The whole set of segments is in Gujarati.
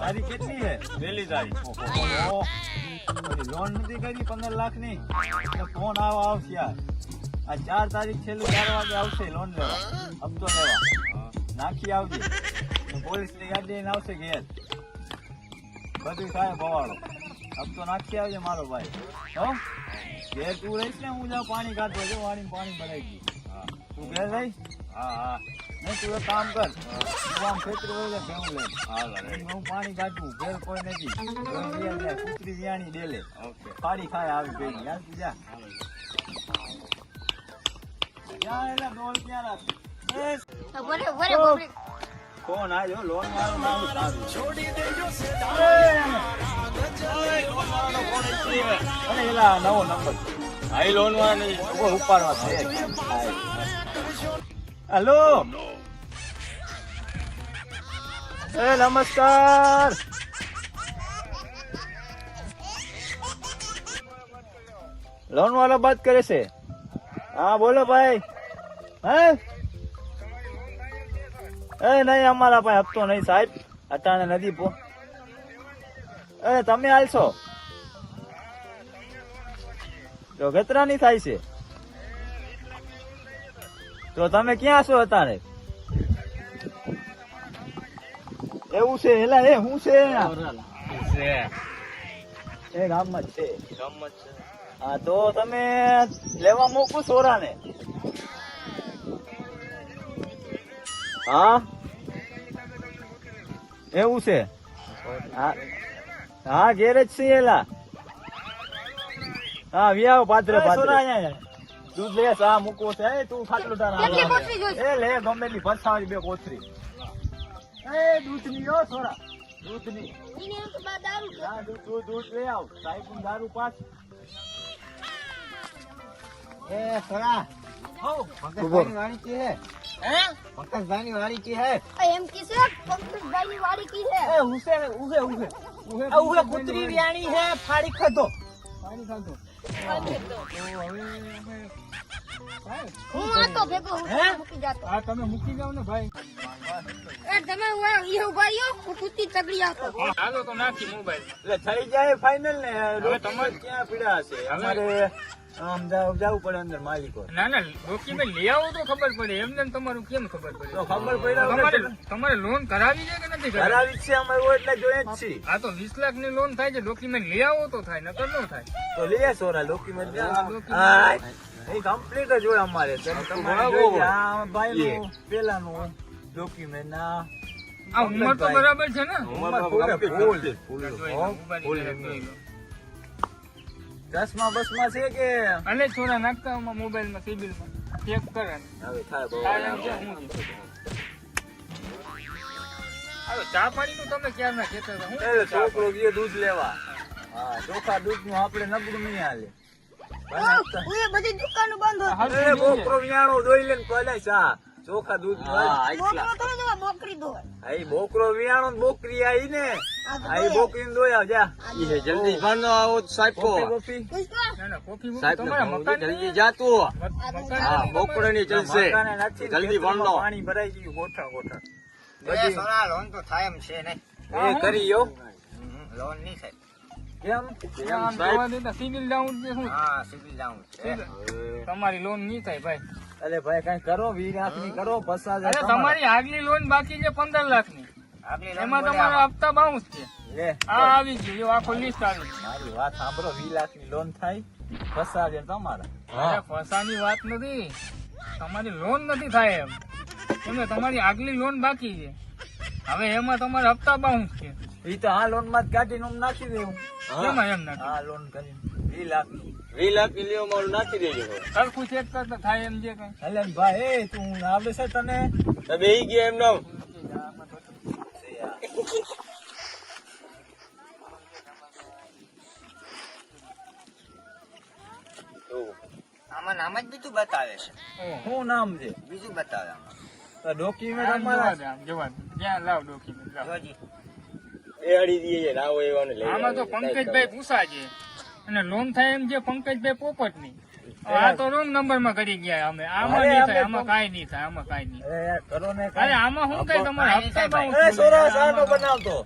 તારીખ કેટલી છે? 1 તારીખ. ઓહો. લોન નથી કરી 15 લાખ ની ફોન આવશે યાર. આ 4 તારીખ છેલ્લી 4 વાગે આવશે લોન લેવા, હપ્તો લેવા. નાખી આવજે. પોલીસ ની ગાડી લઈને આવશે ઘેર. બધું થાય ભવાડો. હપ્તો નાખી આવજે મારો ભાઈ. હો ઘેર તું રહીશ ને, હું જાઉં પાણી કાઢવા. જો વાડીમાં પાણી ભરાઈ ગયું. તું ઘેર રહીશ? હા. નહીં તું એક કામ કર, તું આમ ખેતર વળે ભેવું લે. હું પાણી કાઢું. ઘેર કોઈ નથી. કૂતરી વિયાણી ડેલે ફાડી ખાય આવી ગઈ. યાર તું જા. ક્યાં એલા ડોલ ક્યાં રાખ? ફોન આવ્યો લોન વાળો નામ સારું. છોડી દેજો અને એલા નવો નંબર. હાઈ લોન વાળા ઉભો ઉપાડવા છે. હેલો એ નમસ્કાર. લોન વાળો બાત કરે છે? હા બોલો ભાઈ. હે એ નહીં અમારા પાસે હપ્તો નહીં સાહેબ. અટાણે નથી પો. એ તમે હાલશો તો ગતરાની થાય છે. તો તમે ક્યાં છો અત્યારે? એવું છે એલા એ હું છે એ ગામમાં જ છે. હા તો તમે લેવા મોકું સોરાને. હા એવું છે. હા ગેરેજ છે એલા. હા વ્યાવ પાત્ર દૂધ લે. ચા મૂકવો છે. તું ખાટલું તારા એ લે ગમેલી ભરસાવાળી 2 કોથરી. એ દૂધ ની ઓ સોરા દૂધ ની. દૂધ લઈ આવ. સાહેબ દારૂ પાસ. ए सोरा पंकज वाड़ी की है? हैं? पंकज भाई वाड़ी की है? एम किसे पंकज भाई वाड़ी की है? ए उसे उहे उहे उहे कुतरी रियाणी है. फाड़ी खाधो. હું આ તો ભેગો મૂકી જાતો. હા તમે મૂકી જાવ ને ભાઈ. એ તમે ઈ ઉભા રહ્યો, કુતી તગડી આપો. હાલો તો નાખી મોબાઈલ. એટલે થઈ જાય ફાઇનલ ને. હવે તમારે ક્યાં પીડા હશે? અમારે આમ જવું પડે અંદર માલિકો. ના ડોક્યુમેન્ટ લઈ આવો તો ખબર પડે. એમને તમારું કેમ ખબર પડે? તો ખબર પડે. તમારે લોન કરાવી છે કે નથી કરાવી? કરાવી છે અમારે એટલે જોઈએ જ છે. આ તો 20 લાખ ની લોન થાય છે. ડોક્યુમેન્ટ લઈ આવો તો થાય, નકર ન થાય. તો લઈએ સોરા ડોક્યુમેન્ટ. એ કમ્પ્લીટ જ હોય અમારે. ભાઈ પેલાનું ડોક્યુમેન્ટ ના આ ઉંમર તો બરાબર છે ને? ચશ્મા બસમાં છે કે અને છોરા નાખતા મોબાઈલ માં સિબિલ માં ચેક કરે. હવે થાય બહુ. ચા પાણી નું તમે ક્યાં ના કહેતા હતા? એટલે છોકરો ગયો દૂધ લેવા. હા ચોખા દૂધ નું આપણે નબળું નહીં હાલે. ઓય બધી દુકાનો બંધ હોય. એ બોકરો વિયાણો દોઈ લે ને પહેલા ચા ચોખા દૂધ બોકરો તો ન બોકરી દો. આઈ બોકરો વિયાણો ને બોકરી આઈ ને આઈ બોકરી દોઈ આવ જા. ये जल्दी बनो आओ साहब को. કોફી ના કોફી साहब તમારા મકાન जल्दी जा तू. મકાન हाँ बोकड़े नहीं चलसे. મકાને નથી. જલ્દી ભણો. પાણી ભરાઈ ગયું ગોઠા ગોઠા. ए सोना लोन तो था एम छे नहीं. એ કરી યો लोन नहीं है. કેમ આમ જોવા દેતા સિબિલ ડાઉન છે શું? हाँ सिविल डाउन. તમારી લોન નહીં થાય ભાઈ. અરે ભાઈ કઈ કરો 20 લાખ ની કરો 50,000 અરે તમારી આગલી લોન બાકી છે 15 લાખ ની. अगली એમાં તમારા હપ્તા બાઉન્સ છે. લે આ આવી ગયું એવું આખો લિસ્ટ આવી. મારી વાત સાંભળો 20 લાખ ની લોન થાય 50,000 તમારા. અરે ફસાની વાત નથી. તમારી લોન નથી થાય એમ. એમને તમારી આગલી લોન બાકી છે. હવે એમાં તમારા હપ્તા બાઉન્સ છે. ઈ તો આ લોન માં જ કાઢીને આમ નાખી દેવું. કેમાં એમ નથી? આ લોન કરીને 20 લાખ ની. 20 लाख की लियो मारू नाखी देજો. સરખું ચેક કરતા થાય એમ છે કઈ. એટલે ભાઈ એ તું આવડે છે તને? तबे ही गया एम नाम. આમાં નામ જ બીજું બતાવે છે. શું નામ છે? બીજું બતાવે આમાં. તો ડોક્યુમેન્ટ આમ અમારા જવા દે, આમ જવા દે. જ્યાં લાવ ડોક્યુમેન્ટ લાવ. જોજી. એ અડી દીએ ના હોય એવાને લઈ. આમાં તો પંકજભાઈ પૂછા છે અને લોન થાય એમ છે પંકજભાઈ પોપટ ની. આ તો રોંગ નંબર માં કરી ગયા અમે. આમાં અરે નહીં અમે થાય, આમાં તો- કાંઈ નહીં થાય, આમાં કાંઈ નહીં. અરે યાર કરો ને અરે કાંઈ. આમાં શું થાય તમારે હપ્તા બહુ એ છે. સોરા સાનો આમાં બનાવતો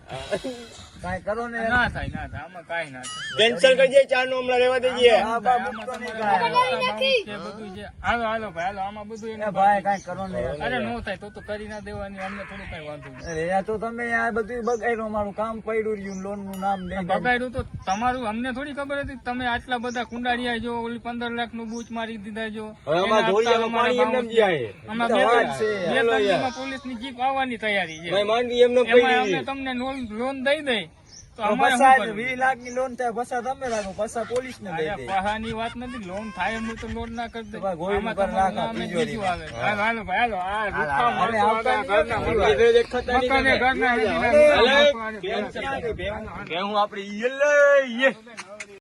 કાંઈ કરો ને ના થાય, ના થાય, આમાં કાંઈ ના થાય. કેન્સલ કરજે, ચાર નો હમણાં રહેવા દેજે. હા, બા, આમાં મૂકતો નહીં તમારે કાંઈ. હપ્તા બહુ છે, બધું છે. હાલો હાલો ભાઈ હાલો, આમાં બધું એ એને ભાઈ કાંઈ કરો ને યાર. અરે નો થાય તો કરી ના દેવાની, અમને થોડું કઈ વાંધો નહીં. અરે યાર તો તમે આ બધું બગાડ્યું, અમારું કામ પડ્યું રહ્યું, લોન નું નામ દઈ દઈ. બગાડ્યું તો તમારું, અમને થોડી ખબર હતી કે તમે આટલા બધા કુંડાળિયા જો ઓલી 15 લાખ નું બૂચ મારી દીધા જો. હવે આમાં એના ધોળિયામાં હપ્તા પાણી અમારા એમને જ જાય. આમાં તો બે વાત છે. બે હેલો યાર. તારીખમાં પોલીસની જીપ આવવાની તૈયારી છે. ભાઈ માંડવી એમને એમાં અમે પડી. તમને લોન દઈ દઈ તો તો અમારે શું પસાર કરવું? 20 લાખની લોન થાય પસાર તમે રાખો, પસાર પોલીસ ને દઈ અરે દે. પહાની વાત નથી, લોન થાય એમ હોય તો લોન ના કરી દે. તો ભાઈ ગોળી આમાં ઉપર તમારું નાખો, નામ જ તિજોરી. બીજું આવે. હાલો હાલો ભાઈ હાલો, આ રૂખા હાલો, માણસો આવતા આગળ ઘરના નહીં. હોય. ઘરે દેખાતા નહીં મકાને તમે. ઘરના અરે, હેડી અલે, નાખો. કેન્સલ. ભેહું આપડી ઈ લઈ.